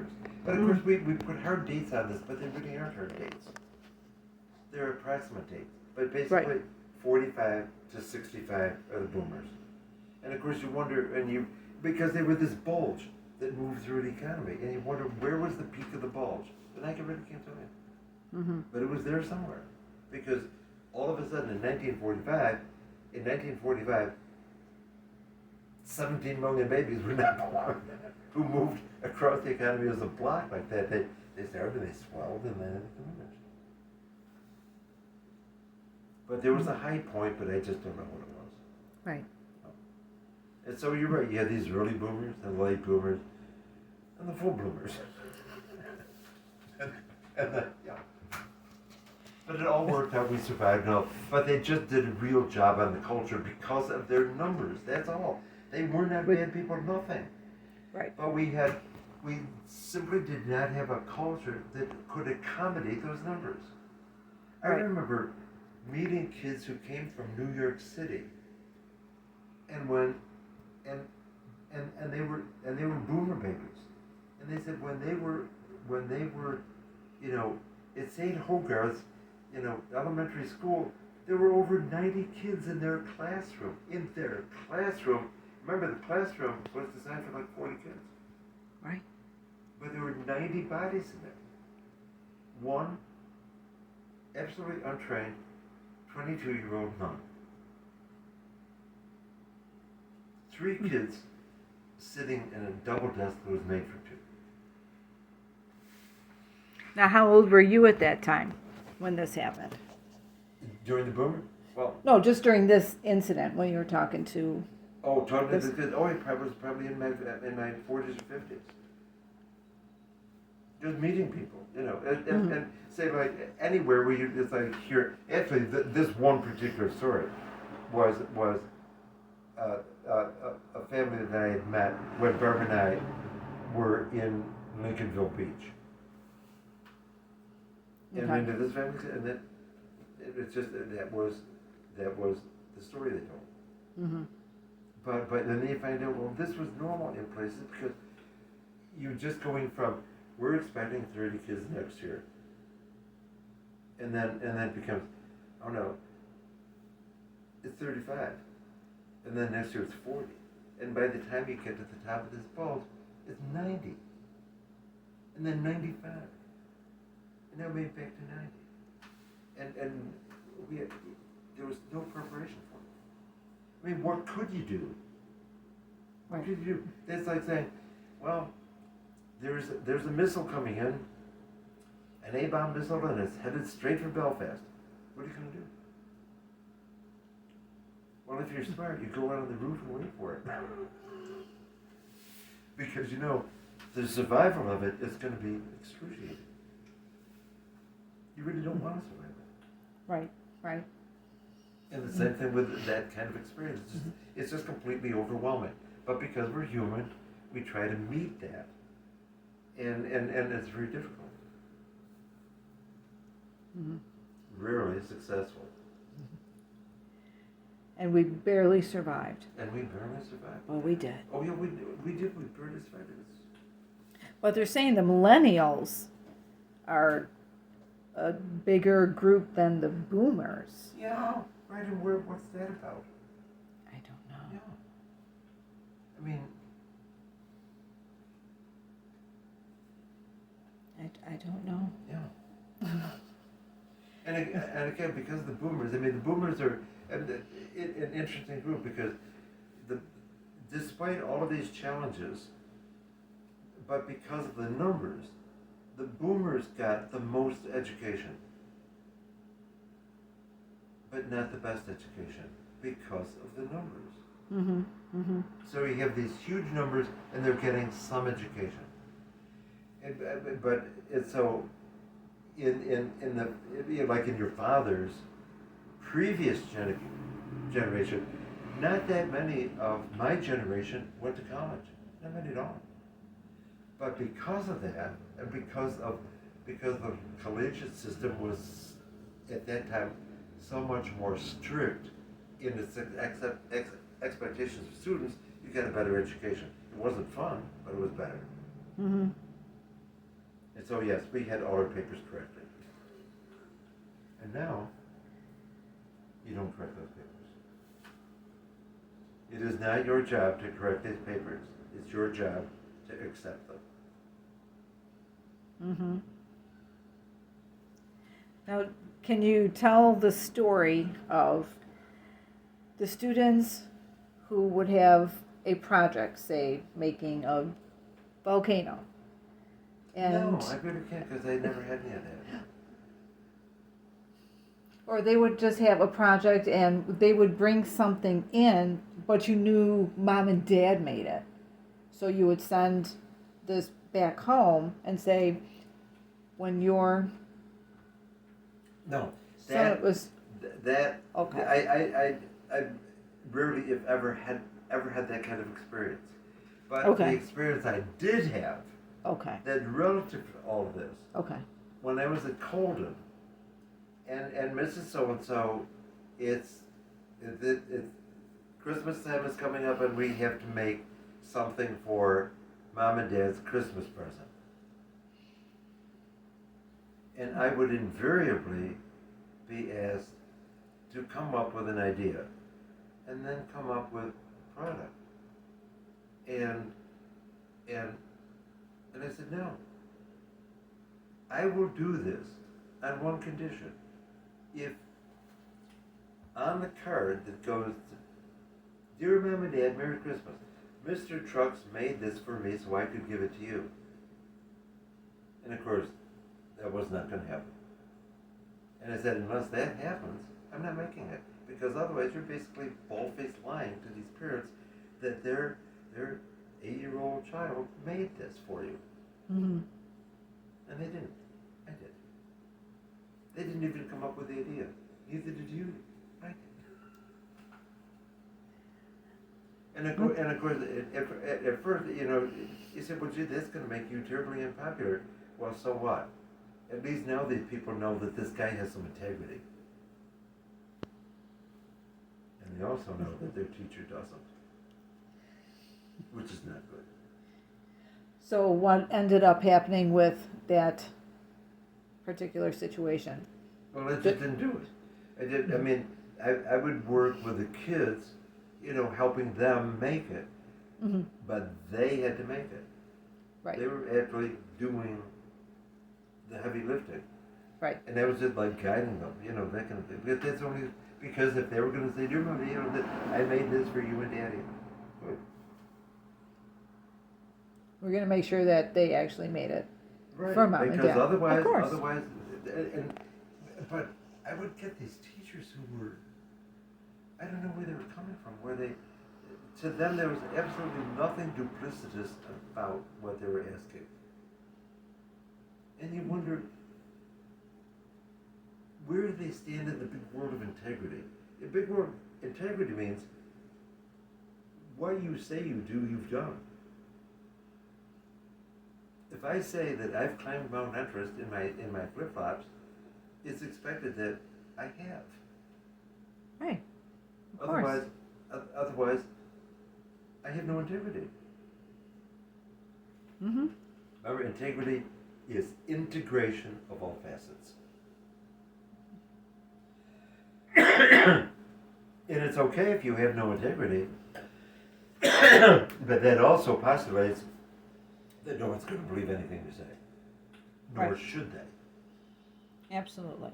boomers. But of course, we put hard dates on this, but they really aren't hard dates. They're approximate dates. But basically, 45 to 65 are the boomers. And of course, you wonder, because they were this bulge that moved through the economy, and you wonder where was the peak of the bulge? And I really can't tell you. Mm-hmm. But it was there somewhere, because all of a sudden in 1945, 17 million babies were not born who moved across the economy as a block like that. They started, they swelled, and then it diminished. But there was a high point, but I just don't know what it was. Right. And so you're right, you had these early boomers, and late boomers, and the full bloomers. Yeah. But it all worked out, we survived and all. But they just did a real job on the culture because of their numbers, that's all. They were not bad people, nothing. Right. But we simply did not have a culture that could accommodate those numbers. I Right. remember meeting kids who came from New York City, and they were boomer babies, and they said when they were at St. Hogarth's, elementary school, there were over 90 kids in their classroom. Remember, the classroom was designed for like 40 kids. Right. But there were 90 bodies in there. One absolutely untrained 22-year-old nun. 3 kids sitting in a double desk that was made for 2. Now, how old were you at that time when this happened? During the boomer? Well, No, just during this incident when you were talking to. totally. He was probably in my 40s or 50s. Just meeting people, and say like anywhere where you just like hear. Actually, this one particular story was a family that I had met when Barbara and I were in Lincolnville Beach. And Okay. into this family, and then it's just that was the story they told. Mm-hmm. But then you find out, well, this was normal in places because you're just going from we're expecting 30 kids next year, and then it becomes, oh no, it's 35, and then next year it's 40, and by the time you get to the top of this bulge, it's 90, and then 95. And now maybe back to 90. And there was no preparation for it. I mean, what could you do? What could you do? It's like saying, well, there's a missile coming in, an A-bomb missile, and it's headed straight for Belfast. What are you going to do? Well, if you're smart, you go out on the roof and wait for it. Because the survival of it is going to be excruciating. You really don't want to survive that. Right. And the same thing with that kind of experience. It's just completely overwhelming. But because we're human, we try to meet that. And it's very difficult. Mm-hmm. Rarely successful. And we barely survived. And we barely survived. Well, we did. Oh yeah, we did. We barely survived. But they're saying the millennials are a bigger group than the boomers. Yeah, right. And what's that about? I don't know. Yeah. I mean, I don't know. yeah. and again, because the boomers, the boomers are an interesting group because despite all of these challenges, but because of the numbers, the boomers got the most education, but not the best education because of the numbers. Mm-hmm. Mm-hmm. So you have these huge numbers, and they're getting some education. But it's so in like in your father's previous generation, not that many of my generation went to college. Not many at all. But because of that, and because the collegiate system was at that time so much more strict in its expectations of students, you got a better education. It wasn't fun, but it was better. Mm-hmm. so yes, we had all our papers corrected. And now, you don't correct those papers. It is not your job to correct these papers. It's your job to accept them. Mm-hmm. Now, can you tell the story of the students who would have a project, say, making a volcano? And No, I really can't because I never had any of that. or they would just have a project and they would bring something in, but you knew mom and dad made it. So you would send this back home and say, when you're, No, so it was, that okay. I rarely, if ever, had that kind of experience. But Okay. the experience I did have, Okay, that relative to all of this, okay, when I was at Colden, and Mrs. So-and-so, it's Christmas time is coming up and we have to make something for mom and dad's Christmas present. And I would invariably be asked to come up with an idea and then come up with product. And I said, no. I will do this on one condition. If on the card that goes, Dear Mom and Dad, Merry Christmas, Mr. Trucks made this for me so I could give it to you. And of course, that was not going to happen. And I said, unless that happens, I'm not making it. Because otherwise you're basically bald-faced lying to these parents that their 8-year-old child made this for you. mm-hmm. And they didn't. I did. They didn't even come up with the idea. Neither did you. I did. And of course, at first, you said, well, gee, that's going to make you terribly unpopular. Well, so what? At least now these people know that this guy has some integrity. And they also know that their teacher doesn't. Which is not good. So what ended up happening with that particular situation? Well, I just didn't do it. I mean, I would work with the kids, helping them make it. Mm-hmm. But they had to make it. Right. They were actually doing the heavy lifting. Right. And that was just like guiding them, that kind of thing. But that's only because if they were going to say, dear Mommy, that I made this for you and Daddy. Good. We're going to make sure that they actually made it Right. for mom and because dad. otherwise, Of course. but I would get these teachers who were, I don't know where they were coming from, to them there was absolutely nothing duplicitous about what they were asking. And you wonder, where do they stand in the big world of integrity? The big world integrity means what you say you do, you've done. If I say that I've climbed Mount Everest in my flip-flops, it's expected that I have. Right. Of course. Otherwise, I have no integrity. Mm-hmm. Remember, integrity is integration of all facets. And it's okay if you have no integrity, but that also postulates that no one's going to believe anything you say. Nor Right. should they. Absolutely.